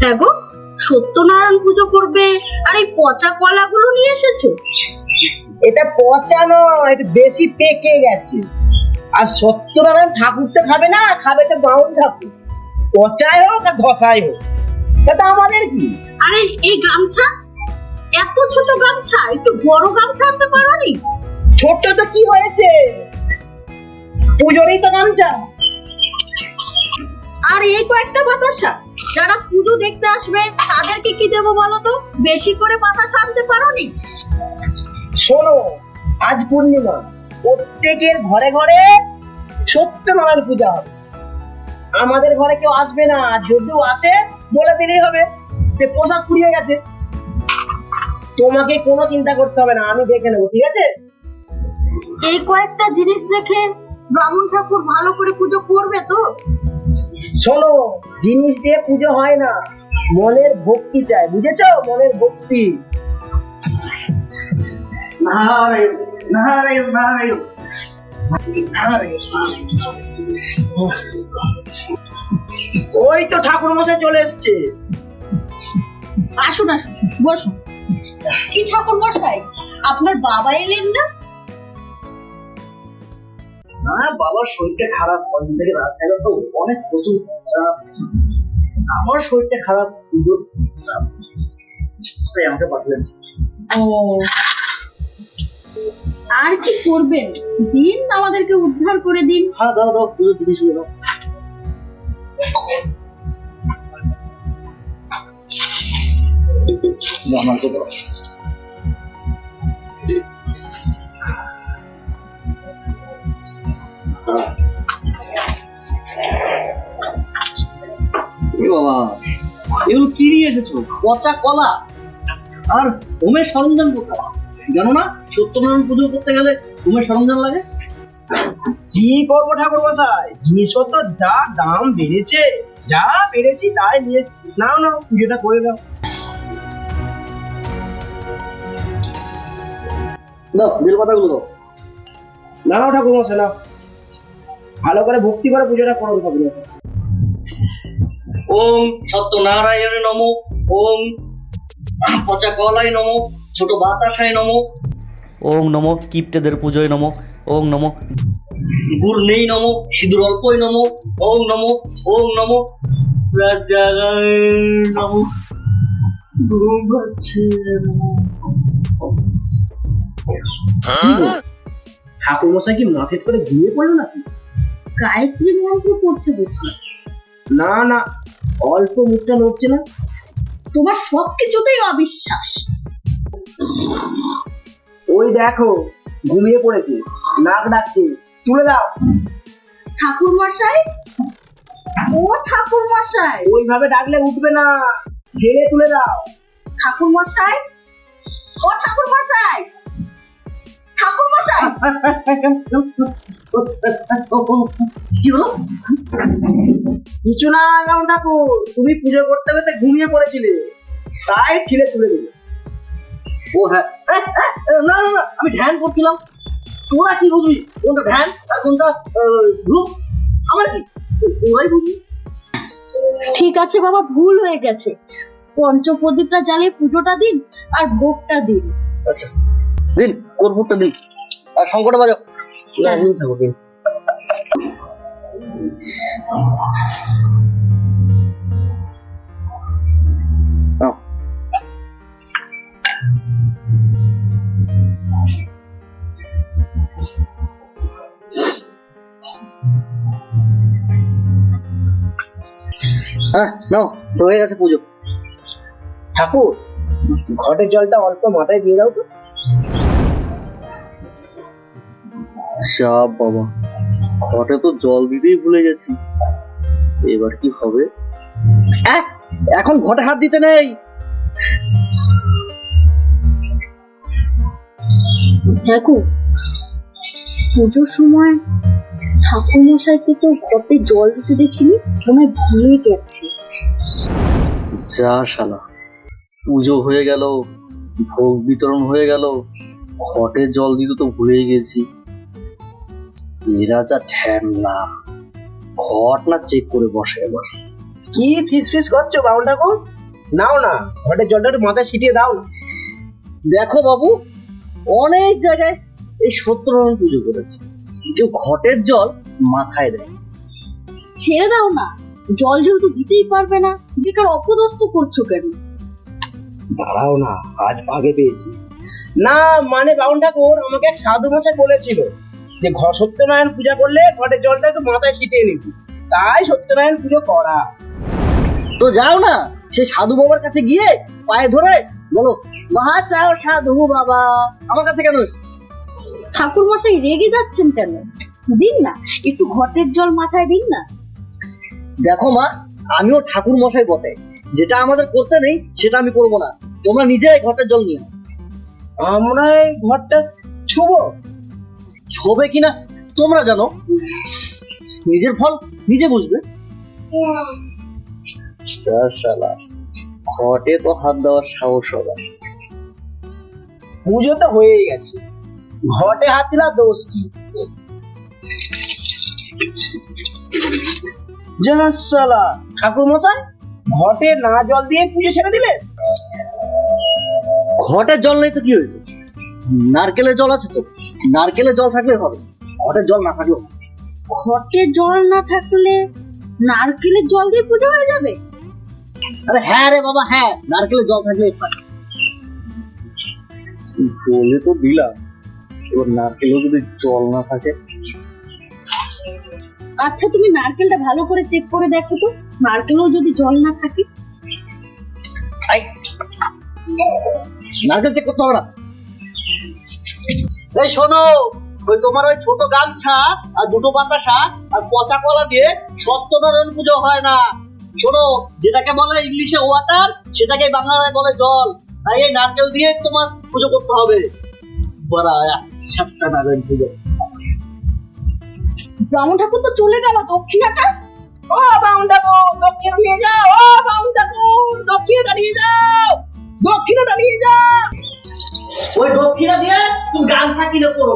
হ্যাঁ গো, সত্যনারায়ণ পুজো করবে আর এই পচা কলাগুলো নিয়ে এসেছো? এটা পচা নয়, এটা বেশি পেকে গেছে। আর সত্যনারায়ণ ঠাকুরটা খাবে না, খাবে তো বাউল ঠাকুর। পচাই হোক আর ধসাই হোক, এটা আমাদের কি? আরে এই গামছা, এত ছোট গামছা, একটু বড় গামছা আনতে পারোনি? ছোট্ট তো কি হয়েছে, পুজোরই তো গামছা। আর এই কয়েকটা বাতাসা, যারা পুজো দেখতে আসবে তাদেরকে কি দেবো বলো তো? বেশি করে বাতাসা আনতে পারোনি? শোনো, আজ পূর্ণিমা, প্রত্যেকের ঘরে ঘরে সত্যনারায়ণ পূজা হবে। আমাদের ঘরে কেউ আসবে না, যদিও আসে বলে দিলেই হবে যে পোশাক পুড়িয়ে গেছে। তোমাকে কোনো চিন্তা করতে হবে না, আমি দেখে নেবো, ঠিক আছে? এই কয়েকটা জিনিস দেখে ব্রাহ্মণ ঠাকুর ভালো করে পুজো করবে তো? শোনো, জিনিস দিয়ে পুজো হয় না, মনের ভক্তি চাই, বুঝেছো? মনের ভক্তি। নারায়ণ নারায়ণ নারায়ণ ওই তো ঠাকুর মশাই চলে এসছে। আসুন আসুন, বসুন। কি ঠাকুর মশাই, আপনার বাবা এলেন না? না, বাবার শরীরটা খারাপ, কদিন থেকে রাস্তায় তো অনেক প্রচুর চাপ। আমার শরীরটা খারাপ, পুজোর চাপ, তাই আমাকে পাঠালেন। ও, আর কি করবেন, দিন আমাদেরকে উদ্ধার করে দিন। হ্যাঁ, দাও দাও, পুজোর জিনিসগুলো দাও। আমাকে দাও। বাবা, এগুলো কি নিয়ে এসেছো? পচা কলা আর হোমের সরঞ্জাম কোথায়? জানো না সত্যনারায়ণ পুজো করতে গেলে হোমের সরঞ্জাম লাগে? কি করবো ঠাকুর মশাই, জিনিসপত্র যা দাম বেড়েছে, যা বেড়েছি তাই নিয়ে এসছি। নাও নাও, পুজোটা করে দাও। দাও, বেলপাতাগুলো দাও। নাও ঠাকুর মশাই, নাও, ভালো করে ভক্তি করে পুজোটা করো ঠাকুর মশাই। ওম সত্যনারায়ণ নমঃ, ওম পচা কলাই নমঃ, ছোট বাতাসায় নমঃ, ওং নমঃ কিপ্টেদের পুজোয় নমঃ, ওং নমঃ গুড় নেই নমঃ, সিঁদুর অল্পই নমঃ, ওম নমঃ, ওম নমঃ রাজায় নমঃ, ঘুম পাচ্ছে ঠাকুর মশাই কি মাথের করে ঘুমিয়ে পড়লো নাকি? গায়ত্রী মন্ত্র পড়ছে বুঝি? না না, অল্প মুখটা নড়ছে না। তোমার সবকিছুতেই অবিশ্বাস। ওই দেখো, ঘুমিয়ে পড়েছে, নাক ডাকছে, তুলে দাও। ঠাকুর মশাই, ও ঠাকুর মশাই, ওইভাবে ডাকলে উঠবে না, ঢেলে তুলে দাও। ঠাকুর মশাই, ও ঠাকুর মশাই, ঠাকুর মশাই। কি হলো? কিছু না গাউন ঠাকুর, তুমি পুজো করতে করতে ঘুমিয়ে পড়েছিলে, তাই ঠেলে তুলে দিলে। ও হ্যাঁ, না না না, আমি ধ্যান করছিলাম। তোরা কি বুঝবি কোনটা ধ্যান আর কোনটা গ্রুপ? আমার কি, তোরাই বুঝবি। ঠিক আছে বাবা, ভুল হয়ে গেছে। পঞ্চপ্রদীপটা জ্বালিয়ে পুজোটা দিন আর ভোগটা দিন। আচ্ছা দিন, কর্পূরটা দিন আর শঙ্করটা বাজাও। ঠাকুর দিন। নাও। হ্যাঁ নাও, হয়ে গেছে পুজো। ঠাকুর, ঘটের জলটা অল্প মাথায় দিয়ে দাও তো। চাপ বাবা, ঘটে তো জল দিতেই ভুলে গেছি, এবার কি হবে? এখন ঘটে হাত দিতে নেই। দেখো, পুজোর সময় ঠাকুর মশাইকে তো ঘটে জল দিতে দেখিনি, মনে হয় ভুলে গেছে। যা শালা, পুজো হয়ে গেল, ভোগ বিতরণ হয়ে গেল, ঘটে জল দিতে তো ভুলেই গেছি। এরা যা ঠ্যাংলা, ঘট না চেক করে বসে এবার। কি ফিস করছো বাউল ঠাকুর? নাও না, ঘটের জলটা একটু মাথায় ছিটিয়ে দাও না। দেখো বাবু, অনেক জায়গায় এই সত্যনারায়ণ পুজো করেছে, কেউ ঘটের জল মাথায় দেয়। ছেড়ে দাও না, জল যেহেতু দিতেই পারবে না, বেকার অপদস্থ করছো কেন? দাঁড়াও না, আজ ভাগে পেয়েছি। না মানে বাউল ঠাকুর আমাকে এক সাধু মশাই বলেছিল যে সত্যনারায়ণ পূজা করলে ঘটের জলটা একটু মাথায় ছিটিয়ে নিবি, তাই সত্যনারায়ণ পুজো করা। তো যাও না, সে সাধু বাবার কাছে গিয়ে পায়ে ধরে বলো, মহা চাও সাধু বাবা। আমার কাছে কেন? ঠাকুর মশাই রেগে যাচ্ছেন কেন? দিন না, একটু ঘটের জল মাথায় দিন না। দেখো মা, আমিও ঠাকুর মশাই বটে, যেটা আমাদের করতে নেই সেটা আমি করবো না। তোমরা নিজেই ঘটের জল নিয়ে নাও। আমরা এই ঘরটা ছুবো? ছবে কিনা তোমরা জানো, নিজের ফল নিজে বুঝবে। শালা, ঘটে তো হাত দেওয়ার সাহস হবে। পুজো তো হয়েই গেছে, ঘটে হাত দিলা দোষ কি? জাসালা ঠাকুর মশাই, ঘটে না জল দিয়ে পুজো ছেড়ে দিলে? ঘটের জল নেই তো কি হয়েছে? নারকেলের জল আছে তো, নারকেলের জল থাকলে হবে, ঘটের জল না থাকলেও হবে। ঘটে জল না থাকলে নারকেলের জল দিয়ে পুজো হয়ে যাবে? আরে হ্যাঁ রে বাবা, হ্যাঁ, নারকেলের জল থাকলে বলে তো দিলাম, এবার নারকেলেও যদি জল না থাকে। আচ্ছা তুমি নারকেলটা ভালো করে চেক করে দেখো তো, নারকেলও যদি জল না থাকে। নারকেল চেক করতে হবে না। এই শোনো, ওই তোমার ওই ছোট গামছা আর দুটো বাতাসা আর পচা কলা দিয়ে সত্যনারায়ণ পুজো হয় না। শোনো, যেটাকে বলে ইংলিশে ওয়াটার, সেটাকে বাংলায় বলে জল। তাই এই নারকেল দিয়ে তোমার পুজো করতে হবে। বড় সত্যনারায়ণ পুজো। ব্রাহ্মণ ঠাকুর তো চলে গেল, দক্ষিণাটা? ও বাউল ঠাকুর, দক্ষিণা নিয়ে যাও। ও বাউল ঠাকুর, দক্ষিণাটা নিয়ে যাও, দক্ষিণাটা নিয়ে যাও। ওই দক্ষিণা দিয়ে তুমি গামছা কিনে করো।